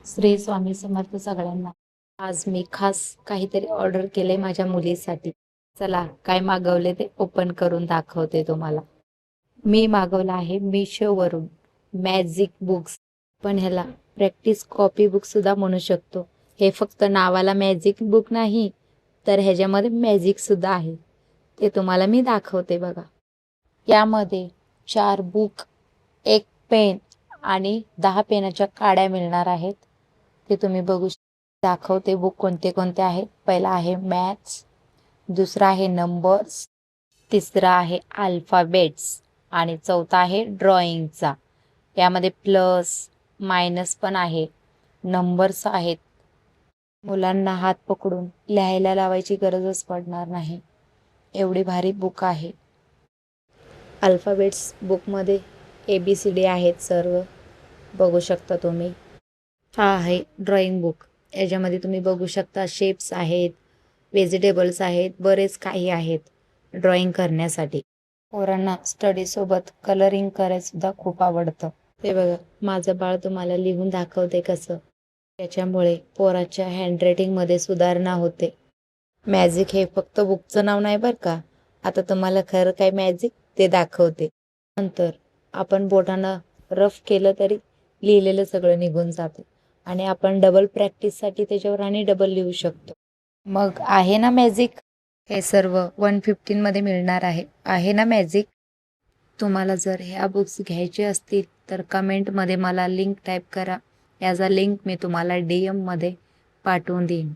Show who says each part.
Speaker 1: श्री स्वामी समर्थ सगळ्यांना. आज मी खास काहीतरी ऑर्डर केले माझ्या मुलीसाठी. चला काय मागवले ते ओपन करून दाखवते तुम्हाला. मी मागवलं आहे मिशोवरून मॅजिक बुक्स, पण ह्याला प्रॅक्टिस कॉपी बुक सुद्धा म्हणू शकतो. हे फक्त नावाला मॅजिक बुक नाही, तर ह्याच्यामध्ये मॅजिक सुद्धा आहे. ते तुम्हाला मी दाखवते बघा. यामध्ये 4 बुक, 1 पेन आणि 10 पेनाच्या काड्या मिळणार आहेत. ते तुम्ही बघू दाखवते बुक कोणते कोणते आहेत. पहिला आहे मॅथ्स, दुसरा आहे नंबर्स, तिसरा आहे अल्फाबेट्स आणि चौथा आहे ड्रॉइंगचा. यामध्ये प्लस मायनस पण आहे, नंबर्स आहेत. मुलांना हात पकडून लिहायला लावायची गरजच पडणार नाही, एवढी भारी बुक आहे. अल्फाबेट्स बुकमध्ये ABCD आहेत सर्व, बघू शकता तुम्ही. हा आहे ड्रॉइंग बुक. याच्यामध्ये तुम्ही बघू शकता शेप्स आहेत, व्हेजिटेबल्स आहेत, बरेच काही आहेत ड्रॉइंग करण्यासाठी. पोरांना स्टडीसोबत कलरिंग करायसुद्धा खूप आवडतं. ते बघा माझं बाळ तुम्हाला लिहून दाखवते कसं. त्याच्यामुळे पोराच्या हँडरायटिंगमध्ये सुधारणा होते. मॅजिक हे फक्त बुकचं नाव नाही बरं का. आता तुम्हाला खरं काय मॅजिक ते दाखवते. नंतर आपण बोटानं रफ केलं तरी लिहिलेलं सगळं निघून जातं आणि आपण डबल प्रॅक्टिससाठी त्याच्यावर आणि डबल लिहू शकतो. मग आहे ना मॅजिक. हे सर्व 115 मध्ये मिळणार आहे ना मॅजिक. तुम्हाला जर ह्या बुक्स घ्यायचे असतील तर कमेंटमध्ये मला लिंक टाईप करा. याचा लिंक मी तुम्हाला DM मध्ये पाठवून देईन.